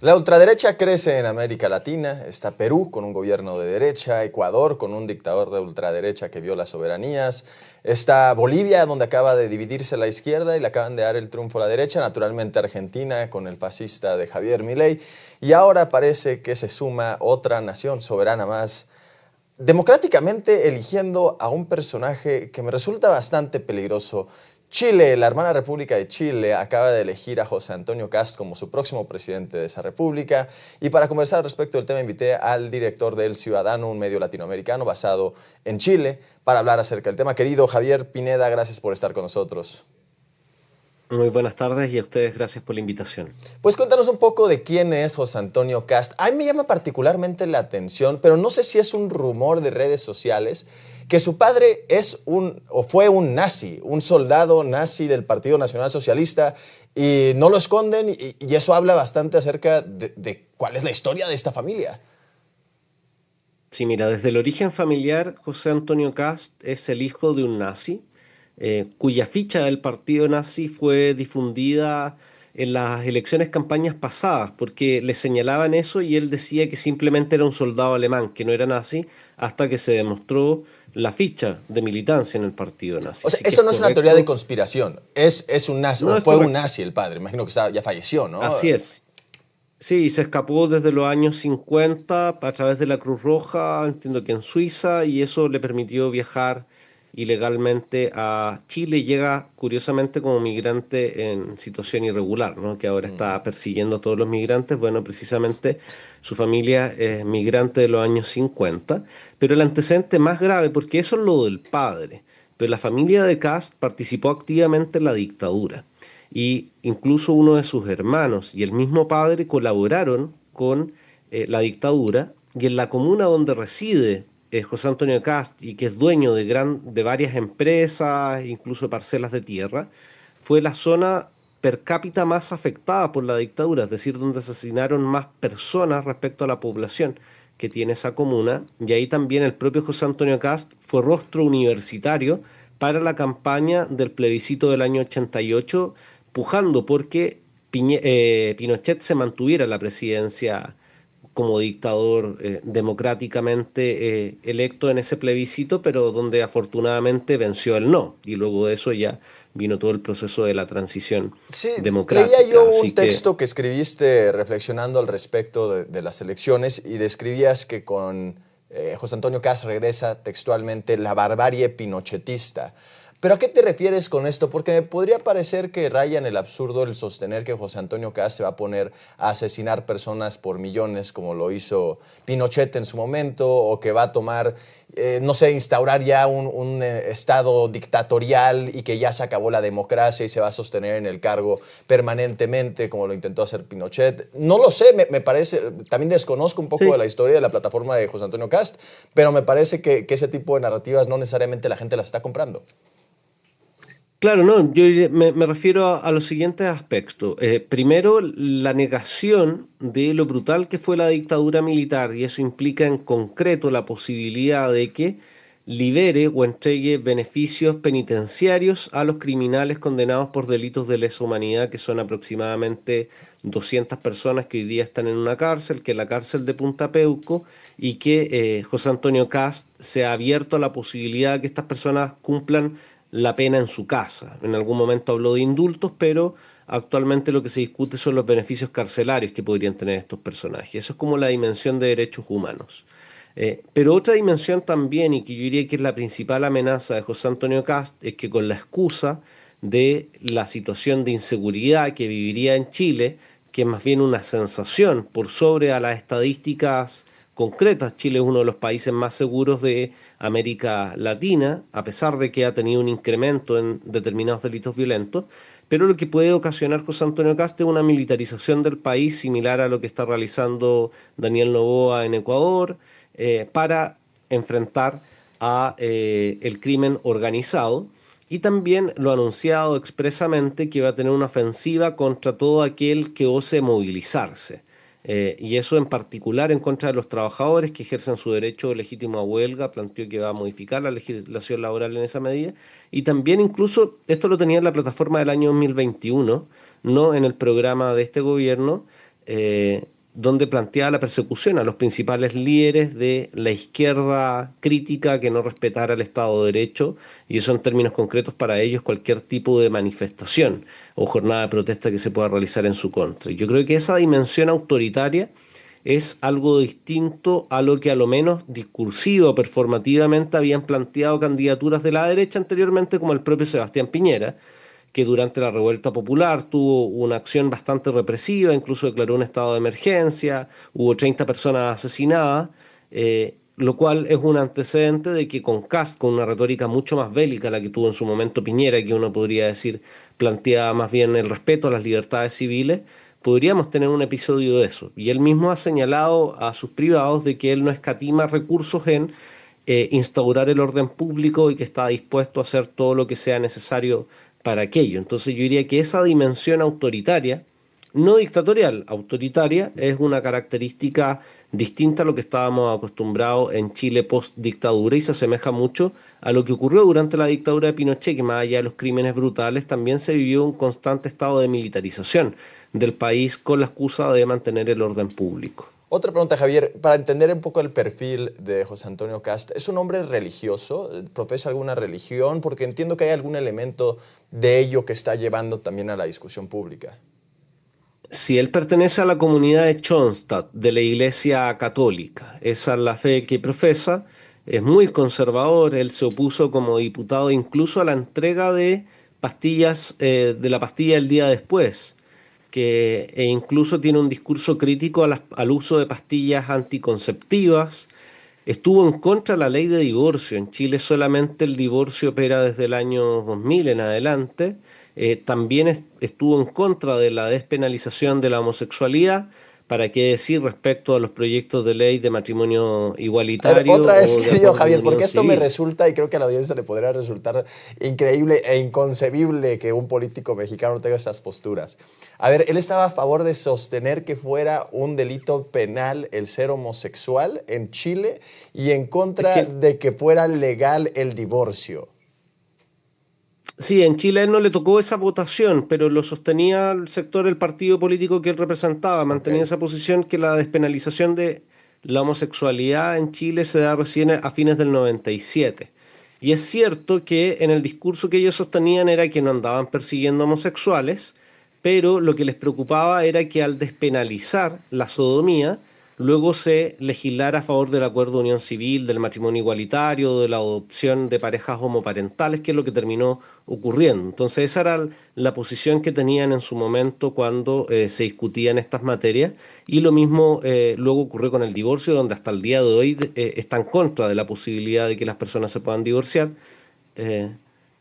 La ultraderecha crece en América Latina. Está Perú con un gobierno de derecha, Ecuador con un dictador de ultraderecha que viola soberanías. Está Bolivia, donde acaba de dividirse la izquierda y le acaban de dar el triunfo a la derecha. Naturalmente Argentina con el fascista de Javier Milei. Y ahora parece que se suma otra nación soberana más, democráticamente eligiendo a un personaje que me resulta bastante peligroso. Chile, la hermana república de Chile, acaba de elegir a José Antonio Kast como su próximo presidente de esa república. Y para conversar al respecto del tema invité al director de El Ciudadano, un medio latinoamericano basado en Chile, para hablar acerca del tema. Querido Javier Pineda, gracias por estar con nosotros. Muy buenas tardes y a ustedes gracias por la invitación. Pues cuéntanos un poco de quién es José Antonio Kast. A mí me llama particularmente la atención, pero no sé si es un rumor de redes sociales, que su padre es o fue un nazi, un soldado nazi del Partido Nacional Socialista, y no lo esconden, y eso habla bastante acerca de cuál es la historia de esta familia. Sí, mira, desde el origen familiar, José Antonio Kast es el hijo de un nazi, cuya ficha del partido nazi fue difundida en las elecciones campañas pasadas, porque le señalaban eso y él decía que simplemente era un soldado alemán, que no era nazi, hasta que se demostró la ficha de militancia en el partido nazi. O sea, Así que esto es no es una teoría de correcto. conspiración, es un nazi, No o es fue un correcto. nazi el padre, imagino que ya falleció, ¿no? Así es. Sí, se escapó desde los años 50 a través de la Cruz Roja, entiendo que en Suiza, y eso le permitió viajar ilegalmente a Chile. Llega curiosamente como migrante en situación irregular, ¿no? Que ahora está persiguiendo a todos los migrantes. Bueno, precisamente su familia es migrante de los años 50, pero el antecedente más grave, porque eso es lo del padre, pero la familia de Kast participó activamente en la dictadura y incluso uno de sus hermanos y el mismo padre colaboraron con la dictadura y en la comuna donde reside José Antonio Kast y que es dueño de varias empresas, incluso parcelas de tierra, fue la zona per cápita más afectada por la dictadura, es decir, donde asesinaron más personas respecto a la población que tiene esa comuna, y ahí también el propio José Antonio Kast fue rostro universitario para la campaña del plebiscito del año 88, pujando porque Pinochet se mantuviera en la presidencia como dictador democráticamente electo en ese plebiscito, pero donde afortunadamente venció el no, y luego de eso ya vino todo el proceso de la transición Sí, leía yo democrática. un Así que texto que escribiste reflexionando al respecto de las elecciones y describías que con José Antonio Kast regresa textualmente la barbarie pinochetista. ¿Pero a qué te refieres con esto? Porque me podría parecer que raya en el absurdo el sostener que José Antonio Kast se va a poner a asesinar personas por millones como lo hizo Pinochet en su momento, o que va a tomar, no sé, instaurar ya un estado dictatorial y que ya se acabó la democracia y se va a sostener en el cargo permanentemente como lo intentó hacer Pinochet. No lo sé, me parece, también desconozco un poco de sí, la historia de la plataforma de José Antonio Kast, pero me parece que ese tipo de narrativas no necesariamente la gente las está comprando. claro, no, me refiero a los siguientes aspectos. Primero, la negación de lo brutal que fue la dictadura militar, y eso implica en concreto la posibilidad de que libere o entregue beneficios penitenciarios a los criminales condenados por delitos de lesa humanidad, que son aproximadamente 200 personas que hoy día están en una cárcel, que es la cárcel de Punta Peuco, y que José Antonio Kast se ha abierto a la posibilidad de que estas personas cumplan la pena en su casa. En algún momento habló de indultos, pero actualmente lo que se discute son los beneficios carcelarios que podrían tener estos personajes. Eso es como la dimensión de derechos humanos. Pero otra dimensión también, y que yo diría que es la principal amenaza de José Antonio Kast, es que con la excusa de la situación de inseguridad que viviría en Chile, que es más bien una sensación por sobre a las estadísticas concretas. Chile es uno de los países más seguros de América Latina, a pesar de que ha tenido un incremento en determinados delitos violentos, pero lo que puede ocasionar José Antonio Kast es una militarización del país similar a lo que está realizando Daniel Noboa en Ecuador, para enfrentar a el crimen organizado, y también lo ha anunciado expresamente que va a tener una ofensiva contra todo aquel que ose movilizarse. Y eso en particular en contra de los trabajadores que ejercen su derecho legítimo a huelga. Planteó que va a modificar la legislación laboral en esa medida. Y también incluso, esto lo tenía en la plataforma del año 2021, no en el programa de este gobierno, donde planteaba la persecución a los principales líderes de la izquierda crítica que no respetara el Estado de Derecho, y eso en términos concretos para ellos cualquier tipo de manifestación o jornada de protesta que se pueda realizar en su contra. Yo creo que esa dimensión autoritaria es algo distinto a lo que a lo menos discursivo o performativamente habían planteado candidaturas de la derecha anteriormente, como el propio Sebastián Piñera, que durante la revuelta popular tuvo una acción bastante represiva, incluso declaró un estado de emergencia, hubo 30 personas asesinadas, lo cual es un antecedente de que con Kast, con una retórica mucho más bélica, la que tuvo en su momento Piñera, que uno podría decir planteaba más bien el respeto a las libertades civiles, podríamos tener un episodio de eso. Y él mismo ha señalado a sus privados de que él no escatima recursos en instaurar el orden público y que está dispuesto a hacer todo lo que sea necesario para aquello. Entonces yo diría que esa dimensión autoritaria, no dictatorial, autoritaria, es una característica distinta a lo que estábamos acostumbrados en Chile post dictadura y se asemeja mucho a lo que ocurrió durante la dictadura de Pinochet, que más allá de los crímenes brutales, también se vivió un constante estado de militarización del país con la excusa de mantener el orden público. Otra pregunta, Javier, para entender un poco el perfil de José Antonio Kast, ¿es un hombre religioso? ¿Profesa alguna religión? Porque entiendo que hay algún elemento de ello que está llevando también a la discusión pública. Si él pertenece a la comunidad de Schoenstatt, de la Iglesia Católica, esa es la fe que profesa, es muy conservador, él se opuso como diputado incluso a la entrega de pastillas, de la pastilla el día después, e incluso tiene un discurso crítico al uso de pastillas anticonceptivas. Estuvo en contra de la ley de divorcio. En Chile solamente el divorcio opera desde el año 2000 en adelante. También estuvo en contra de la despenalización de la homosexualidad. ¿Para qué decir respecto a los proyectos de ley de matrimonio A ver, igualitario otra vez, o de querido acuerdo de Javier, unión porque esto me civil? resulta, y creo que a la audiencia le podría resultar increíble e inconcebible que un político mexicano tenga estas posturas. A ver, él estaba a favor de sostener que fuera un delito penal el ser homosexual en Chile y en Es contra que de que fuera legal el divorcio. sí, en Chile a él no le tocó esa votación, pero lo sostenía el sector del partido político que él representaba, Ok. mantenía esa posición que la despenalización de la homosexualidad en Chile se da recién a fines del 97. Y es cierto que en el discurso que ellos sostenían era que no andaban persiguiendo homosexuales, pero lo que les preocupaba era que al despenalizar la sodomía, luego se legislara a favor del acuerdo de unión civil, del matrimonio igualitario, de la adopción de parejas homoparentales, que es lo que terminó ocurriendo. Entonces esa era la posición que tenían en su momento cuando se discutían estas materias, y lo mismo luego ocurrió con el divorcio, donde hasta el día de hoy está en contra de la posibilidad de que las personas se puedan divorciar. eh,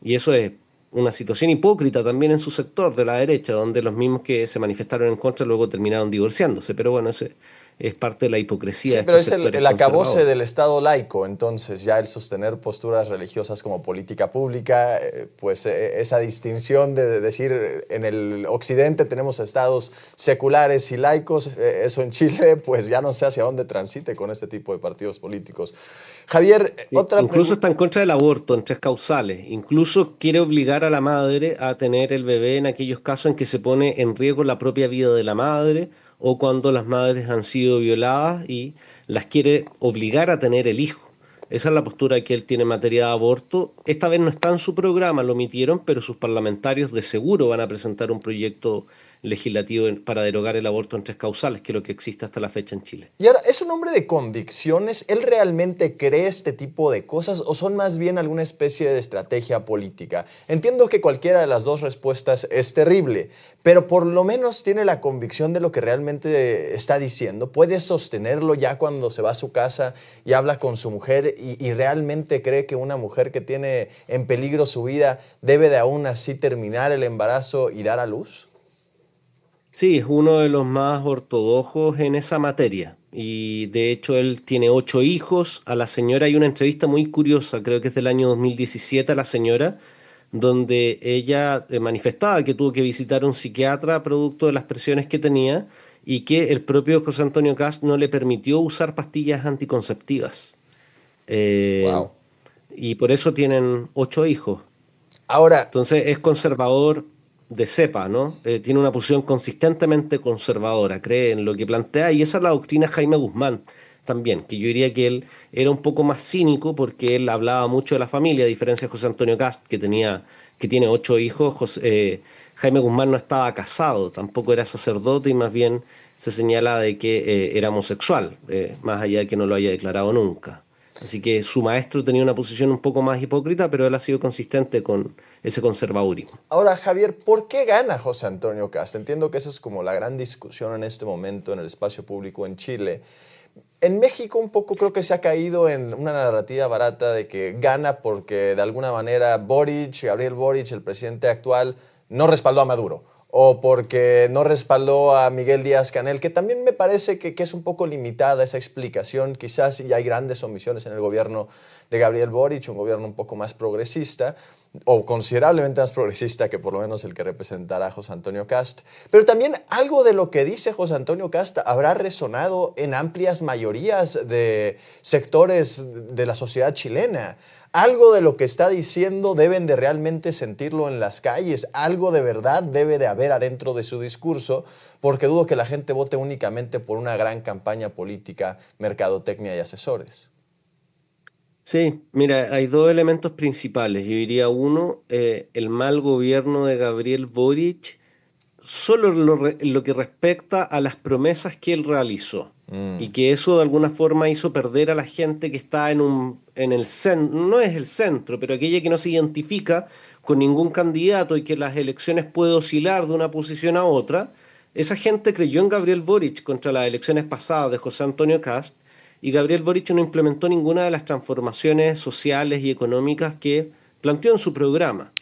y eso es una situación hipócrita también en su sector de la derecha, donde los mismos que se manifestaron en contra luego terminaron divorciándose. Pero bueno, ese es parte de la hipocresía Sí, de pero estos es sectores el acabose conservadores. del Estado laico, entonces ya el sostener posturas religiosas como política pública, pues esa distinción de decir en el occidente tenemos estados seculares y laicos, eso en Chile pues ya no sé hacia dónde transite con este tipo de partidos políticos. Javier, otra Incluso pregunta. está en contra del aborto en tres causales. Incluso quiere obligar a la madre a tener el bebé en aquellos casos en que se pone en riesgo la propia vida de la madre o cuando las madres han sido violadas y las quiere obligar a tener el hijo. Esa es la postura que él tiene en materia de aborto. Esta vez no está en su programa, lo omitieron, pero sus parlamentarios de seguro van a presentar un proyecto legislativo para derogar el aborto en tres causales, que es lo que existe hasta la fecha en Chile. Y ahora, ¿es un hombre de convicciones? ¿Él realmente cree este tipo de cosas o son más bien alguna especie de estrategia política? Entiendo que cualquiera de las dos respuestas es terrible, pero por lo menos tiene la convicción de lo que realmente está diciendo. Puede sostenerlo ya cuando se va a su casa y habla con su mujer y realmente cree que una mujer que tiene en peligro su vida debe de aún así terminar el embarazo y dar a luz. Sí, es uno de los más ortodoxos en esa materia. Y de hecho él tiene 8 hijos. A la señora hay una entrevista muy curiosa, creo que es del año 2017 a la señora, donde ella manifestaba que tuvo que visitar a un psiquiatra producto de las presiones que tenía y que el propio José Antonio Cast no le permitió usar pastillas anticonceptivas. Eh, Wow. y por eso tienen 8 hijos. Ahora, Entonces es conservador, de cepa, ¿no? Tiene una posición consistentemente conservadora, cree en lo que plantea, y esa es la doctrina de Jaime Guzmán también, que yo diría que él era un poco más cínico porque él hablaba mucho de la familia, a diferencia de José Antonio Cast, que tiene 8 hijos. Jaime Guzmán no estaba casado, tampoco era sacerdote y más bien se señala de que era homosexual, más allá de que no lo haya declarado nunca. Así que su maestro tenía una posición un poco más hipócrita, pero él ha sido consistente con ese conservadurismo. Ahora, Javier, ¿por qué gana José Antonio Cast? Entiendo que esa es como la gran discusión en este momento en el espacio público en Chile. En México un poco creo que se ha caído en una narrativa barata de que gana porque de alguna manera Gabriel Boric, el presidente actual, no respaldó a Maduro o porque no respaldó a Miguel Díaz-Canel, que también me parece que es un poco limitada esa explicación. Quizás ya hay grandes omisiones en el gobierno de Gabriel Boric, un gobierno un poco más progresista, o considerablemente más progresista que por lo menos el que representará José Antonio Cast. Pero también algo de lo que dice José Antonio Cast habrá resonado en amplias mayorías de sectores de la sociedad chilena. Algo de lo que está diciendo deben de realmente sentirlo en las calles. Algo de verdad debe de haber adentro de su discurso, porque dudo que la gente vote únicamente por una gran campaña política, mercadotecnia y asesores. Sí, mira, hay dos elementos principales. Yo diría uno, el mal gobierno de Gabriel Boric, solo lo que respecta a las promesas que él realizó. Y que eso de alguna forma hizo perder a la gente que está en el centro, no es el centro, pero aquella que no se identifica con ningún candidato y que en las elecciones puede oscilar de una posición a otra. Esa gente creyó en Gabriel Boric contra las elecciones pasadas de José Antonio Cast, y Gabriel Boric no implementó ninguna de las transformaciones sociales y económicas que planteó en su programa.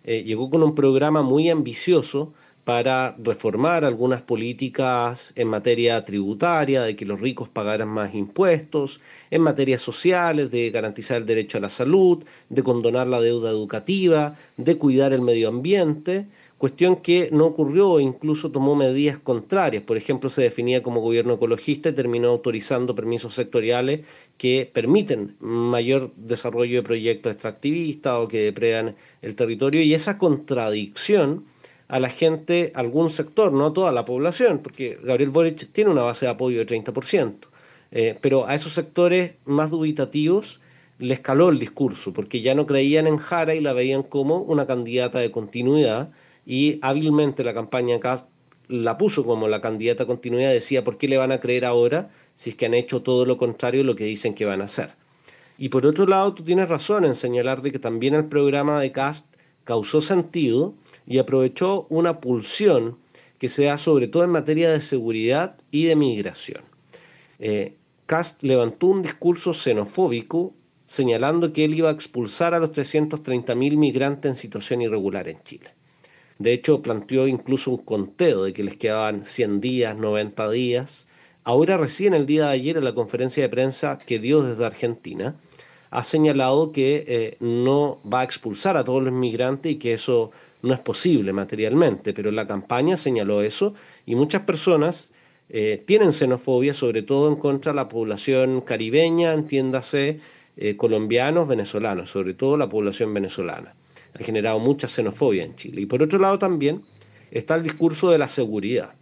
Llegó con un programa muy ambicioso para reformar algunas políticas en materia tributaria, de que los ricos pagaran más impuestos, en materias sociales, de garantizar el derecho a la salud, de condonar la deuda educativa, de cuidar el medio ambiente, cuestión que no ocurrió e incluso tomó medidas contrarias. Por ejemplo, se definía como gobierno ecologista y terminó autorizando permisos sectoriales que permiten mayor desarrollo de proyectos extractivistas o que depredan el territorio, y esa contradicción a la gente, a algún sector, no a toda la población, porque Gabriel Boric tiene una base de apoyo de 30%, pero a esos sectores más dubitativos les caló el discurso, porque ya no creían en Jara y la veían como una candidata de continuidad, y hábilmente la campaña Kast la puso como la candidata a continuidad, decía, ¿por qué le van a creer ahora si es que han hecho todo lo contrario de lo que dicen que van a hacer? Y por otro lado, tú tienes razón en señalar de que también el programa de Cast causó sentido y aprovechó una pulsión que se da sobre todo en materia de seguridad y de migración. Cast levantó un discurso xenofóbico señalando que él iba a expulsar a los 330.000 migrantes en situación irregular en Chile. De hecho, planteó incluso un conteo de que les quedaban 100 días, 90 días. Ahora recién el día de ayer en la conferencia de prensa que dio desde Argentina, ha señalado que no va a expulsar a todos los migrantes y que eso no es posible materialmente, pero en la campaña señaló eso, y muchas personas tienen xenofobia, sobre todo en contra de la población caribeña, entiéndase, colombianos, venezolanos, sobre todo la población venezolana. Ha generado mucha xenofobia en Chile. Y por otro lado también está el discurso de la seguridad,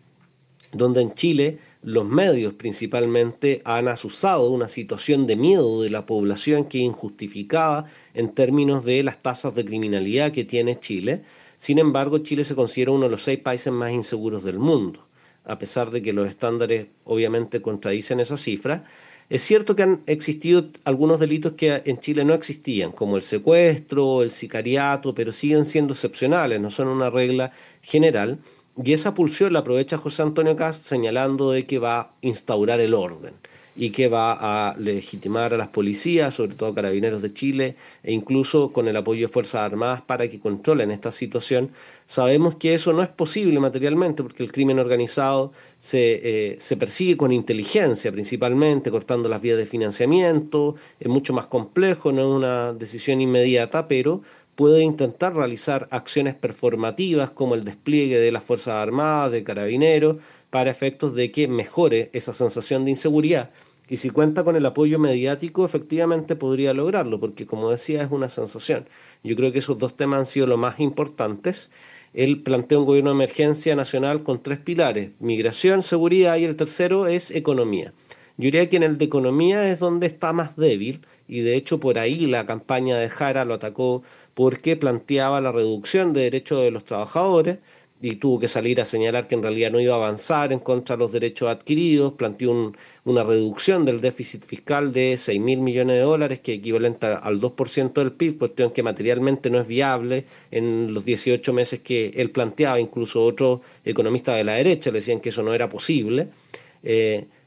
donde en Chile los medios principalmente han azuzado una situación de miedo de la población que es injustificada en términos de las tasas de criminalidad que tiene Chile. Sin embargo, Chile se considera uno de los 6 países más inseguros del mundo, a pesar de que los estándares obviamente contradicen esa cifra. Es cierto que han existido algunos delitos que en Chile no existían, como el secuestro, el sicariato, pero siguen siendo excepcionales, no son una regla general. Y esa pulsión la aprovecha José Antonio Cast señalando de que va a instaurar el orden y que va a legitimar a las policías, sobre todo Carabineros de Chile, e incluso con el apoyo de Fuerzas Armadas para que controlen esta situación. Sabemos que eso no es posible materialmente porque el crimen organizado se persigue con inteligencia principalmente, cortando las vías de financiamiento, es mucho más complejo, no es una decisión inmediata, pero puede intentar realizar acciones performativas como el despliegue de las Fuerzas Armadas, de Carabineros, para efectos de que mejore esa sensación de inseguridad. Y si cuenta con el apoyo mediático, efectivamente podría lograrlo, porque como decía, es una sensación. Yo creo que esos dos temas han sido los más importantes. él plantea un gobierno de emergencia nacional con tres pilares: migración, seguridad y el tercero es economía. Yo diría que en el de economía es donde está más débil y de hecho por ahí la campaña de Jara lo atacó porque planteaba la reducción de derechos de los trabajadores y tuvo que salir a señalar que en realidad no iba a avanzar en contra de los derechos adquiridos, planteó una reducción del déficit fiscal de 6.000 millones de dólares, que es equivalente al 2% del PIB, cuestión que materialmente no es viable en los 18 meses que él planteaba. Incluso otros economistas de la derecha le decían que eso no era posible.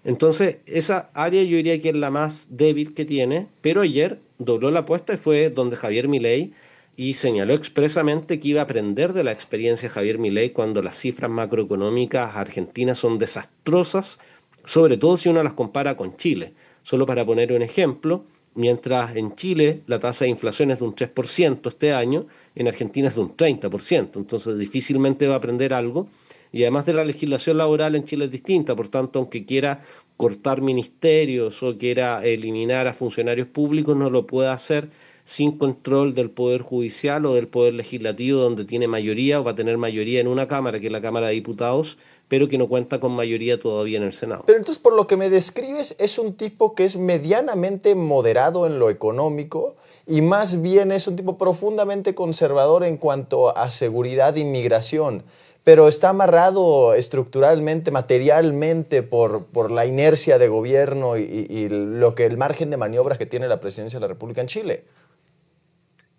Entonces, esa área yo diría que es la más débil que tiene, pero ayer dobló la apuesta y fue donde Javier Milei y señaló expresamente que iba a aprender de la experiencia de Javier Milei cuando las cifras macroeconómicas argentinas son desastrosas, sobre todo si uno las compara con Chile. Solo para poner un ejemplo, mientras en Chile la tasa de inflación es de un 3% este año, en Argentina es de un 30%, entonces difícilmente va a aprender algo. Y además de la legislación laboral en Chile es distinta, por tanto, aunque quiera cortar ministerios o quiera eliminar a funcionarios públicos, no lo puede hacer sin control del Poder Judicial o del Poder Legislativo, donde tiene mayoría o va a tener mayoría en una Cámara, que es la Cámara de Diputados, pero que no cuenta con mayoría todavía en el Senado. Pero entonces, por lo que me describes, es un tipo que es medianamente moderado en lo económico y más bien es un tipo profundamente conservador en cuanto a seguridad e inmigración, pero está amarrado estructuralmente, materialmente por la inercia de gobierno y lo que el margen de maniobra que tiene la presidencia de la República en Chile.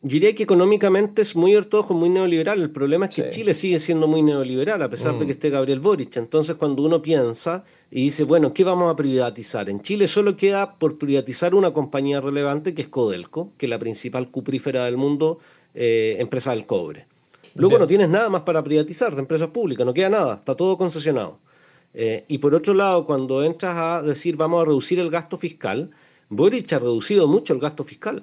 Yo diría que económicamente es muy ortodoxo, muy neoliberal. El problema es Sí. que Chile sigue siendo muy neoliberal, a pesar de que Mm, esté Gabriel Boric. Entonces, cuando uno piensa y dice, bueno, ¿qué vamos a privatizar? En Chile solo queda por privatizar una compañía relevante, que es Codelco, que es la principal cuprífera del mundo, empresa del cobre. Luego no bien. tienes nada más para privatizar de empresas públicas, no queda nada, está todo concesionado. Y por otro lado, cuando entras a decir vamos a reducir el gasto fiscal, Boric ha reducido mucho el gasto fiscal.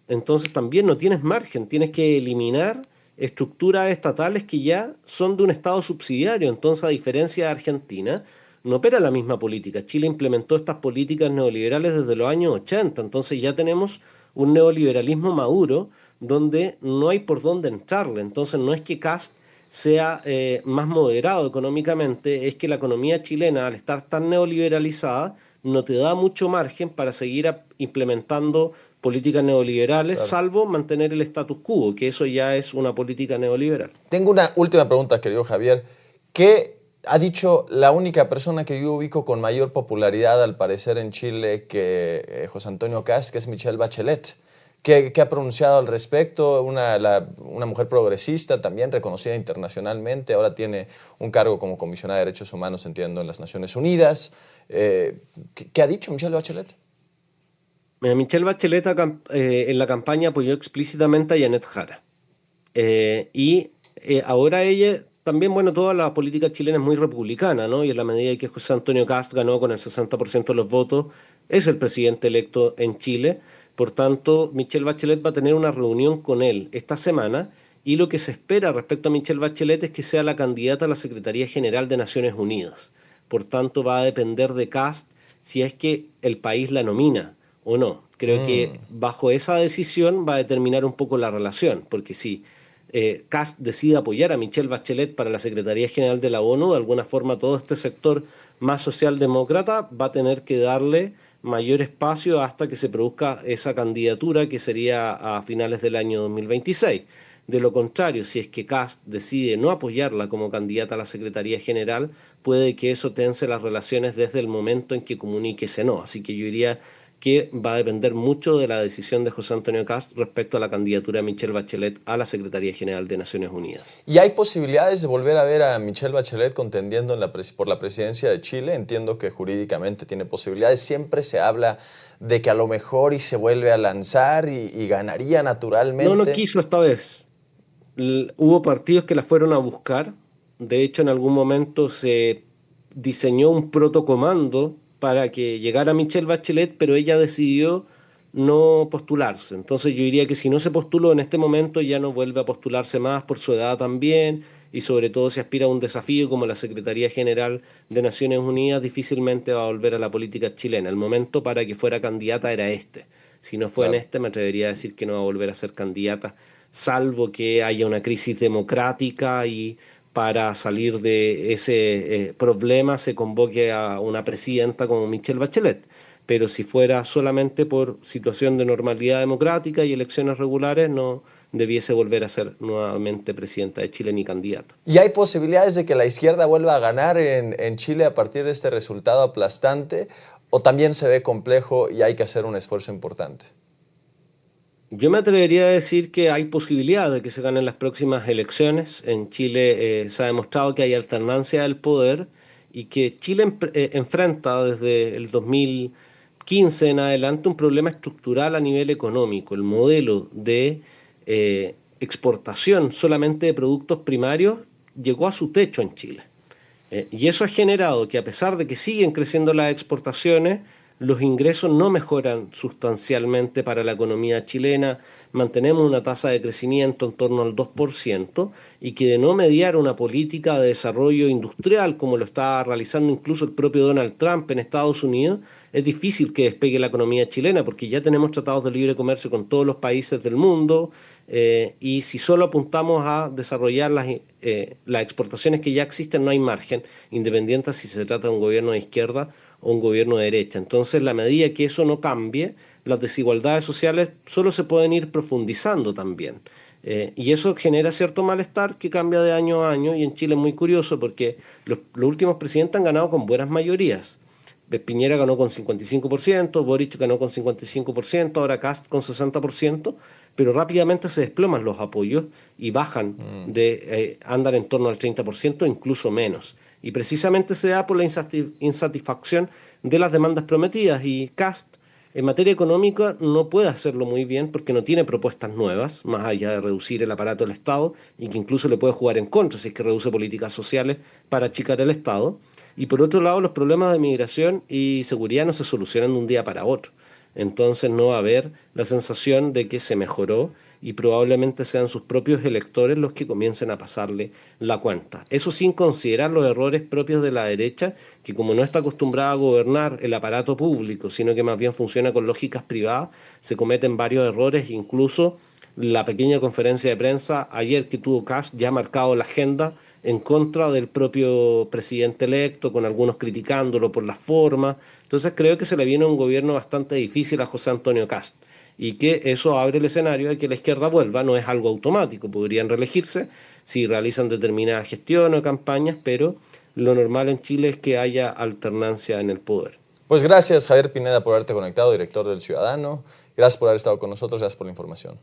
Entonces también no tienes margen, tienes que eliminar estructuras estatales que ya son de un Estado subsidiario. Entonces, a diferencia de Argentina, no opera la misma política. Chile implementó estas políticas neoliberales desde los años 80, entonces ya tenemos un neoliberalismo maduro donde no hay por dónde entrarle. Entonces no es que Kast sea más moderado económicamente, es que la economía chilena, al estar tan neoliberalizada, no te da mucho margen para seguir implementando políticas neoliberales, Claro. salvo mantener el status quo, que eso ya es una política neoliberal. Tengo una última pregunta, querido Javier. ¿Qué ha dicho la única persona que yo ubico con mayor popularidad, al parecer, en Chile que José Antonio Kast, que es Michelle Bachelet? ¿Qué ha pronunciado al respecto? Una mujer progresista, también reconocida internacionalmente, ahora tiene un cargo como comisionada de derechos humanos, entiendo, en las Naciones Unidas. ¿Qué ha dicho Michelle Bachelet? Michelle Bachelet en la campaña apoyó explícitamente a Janet Jara. Ahora ella también, bueno, toda la política chilena es muy republicana, ¿no? Y en la medida que José Antonio Kast ganó con el 60% de los votos, es el presidente electo en Chile. Por tanto, Michelle Bachelet va a tener una reunión con él esta semana y lo que se espera respecto a Michelle Bachelet es que sea la candidata a la Secretaría General de Naciones Unidas. Por tanto, va a depender de Kast si es que el país la nomina o no. Creo que Mm, bajo esa decisión va a determinar un poco la relación, porque si Kast decide apoyar a Michelle Bachelet para la Secretaría General de la ONU, de alguna forma todo este sector más socialdemócrata va a tener que darle mayor espacio hasta que se produzca esa candidatura, que sería a finales del año 2026. De lo contrario, si es que Kast decide no apoyarla como candidata a la Secretaría General, puede que eso tense las relaciones desde el momento en que comunique ese no. Así que yo diría que va a depender mucho de la decisión de José Antonio Kast respecto a la candidatura de Michelle Bachelet a la Secretaría General de Naciones Unidas. ¿Y hay posibilidades de volver a ver a Michelle Bachelet contendiendo por la presidencia de Chile? Entiendo que jurídicamente tiene posibilidades. Siempre se habla de que a lo mejor y se vuelve a lanzar y ganaría No, no naturalmente. quiso esta vez. Hubo partidos que la fueron a buscar. De hecho, en algún momento se diseñó un protocomando para que llegara Michelle Bachelet, pero ella decidió no postularse. Entonces yo diría que si no se postuló en este momento, ya no vuelve a postularse más por su edad también, y sobre todo si aspira a un desafío como la Secretaría General de Naciones Unidas, difícilmente va a volver a la política chilena. El momento para que fuera candidata era este. Si no fue en Claro. este, me atrevería a decir que no va a volver a ser candidata salvo que haya una crisis democrática y para salir de ese problema se convoque a una presidenta como Michelle Bachelet. Pero si fuera solamente por situación de normalidad democrática y elecciones regulares, no debiese volver a ser nuevamente presidenta de Chile ni candidata. ¿Y hay posibilidades de que la izquierda vuelva a ganar en Chile a partir de este resultado aplastante? ¿O también se ve complejo y hay que hacer un esfuerzo importante? Yo me atrevería a decir que hay posibilidad de que se ganen las próximas elecciones. En Chile se ha demostrado que hay alternancia del poder y que Chile enfrenta desde el 2015 en adelante un problema estructural a nivel económico. El modelo de exportación solamente de productos primarios llegó a su techo en Chile. Y eso ha generado que a pesar de que siguen creciendo las exportaciones, los ingresos no mejoran sustancialmente para la economía chilena. Mantenemos una tasa de crecimiento en torno al 2% y que de no mediar una política de desarrollo industrial como lo está realizando incluso el propio Donald Trump en Estados Unidos, es difícil que despegue la economía chilena porque ya tenemos tratados de libre comercio con todos los países del mundo, y si solo apuntamos a desarrollar las exportaciones que ya existen, no hay margen, independiente si se trata de un gobierno de izquierda o un gobierno de derecha. Entonces, la medida que eso no cambie, las desigualdades sociales solo se pueden ir profundizando también. Y eso genera cierto malestar que cambia de año a año, y en Chile es muy curioso porque los últimos presidentes han ganado con buenas mayorías. Piñera ganó con 55%, Boric ganó con 55%, ahora Kast con 60%, pero rápidamente se desploman los apoyos y bajan andan en torno al 30%, incluso menos. Y precisamente se da por la insatisfacción de las demandas prometidas, y Kast en materia económica no puede hacerlo muy bien porque no tiene propuestas nuevas, más allá de reducir el aparato del Estado, y que incluso le puede jugar en contra si es que reduce políticas sociales para achicar el Estado. Y por otro lado, los problemas de migración y seguridad no se solucionan de un día para otro. Entonces no va a haber la sensación de que se mejoró, y probablemente sean sus propios electores los que comiencen a pasarle la cuenta. Eso sin considerar los errores propios de la derecha, que como no está acostumbrada a gobernar el aparato público, sino que más bien funciona con lógicas privadas, se cometen varios errores. Incluso la pequeña conferencia de prensa ayer que tuvo Kast ya ha marcado la agenda en contra del propio presidente electo, con algunos criticándolo por la forma. Entonces creo que se le viene un gobierno bastante difícil a José Antonio Kast, y que eso abre el escenario de que la izquierda vuelva. No es algo automático, podrían reelegirse si realizan determinadas gestiones o campañas, pero lo normal en Chile es que haya alternancia en el poder. Pues gracias, Javier Pineda, por haberte conectado, director del Ciudadano. Gracias por haber estado con nosotros, gracias por la información.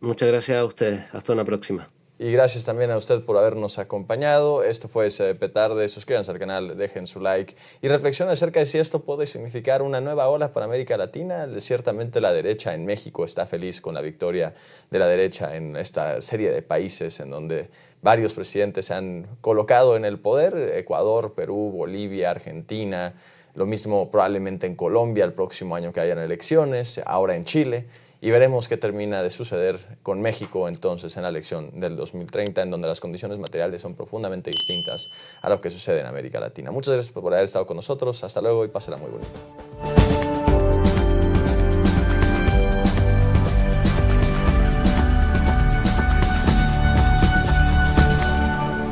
Muchas gracias a ustedes. Hasta una próxima. Y gracias también a usted por habernos acompañado. Esto fue CDP Tarde. Suscríbanse al canal, dejen su like y reflexionen acerca de si esto puede significar una nueva ola para América Latina. Ciertamente la derecha en México está feliz con la victoria de la derecha en esta serie de países en donde varios presidentes se han colocado en el poder: Ecuador, Perú, Bolivia, Argentina. Lo mismo probablemente en Colombia el próximo año que hayan elecciones, ahora en Chile. Y veremos qué termina de suceder con México entonces en la elección del 2030, en donde las condiciones materiales son profundamente distintas a lo que sucede en América Latina. Muchas gracias por haber estado con nosotros. Hasta luego y pásela muy bonito.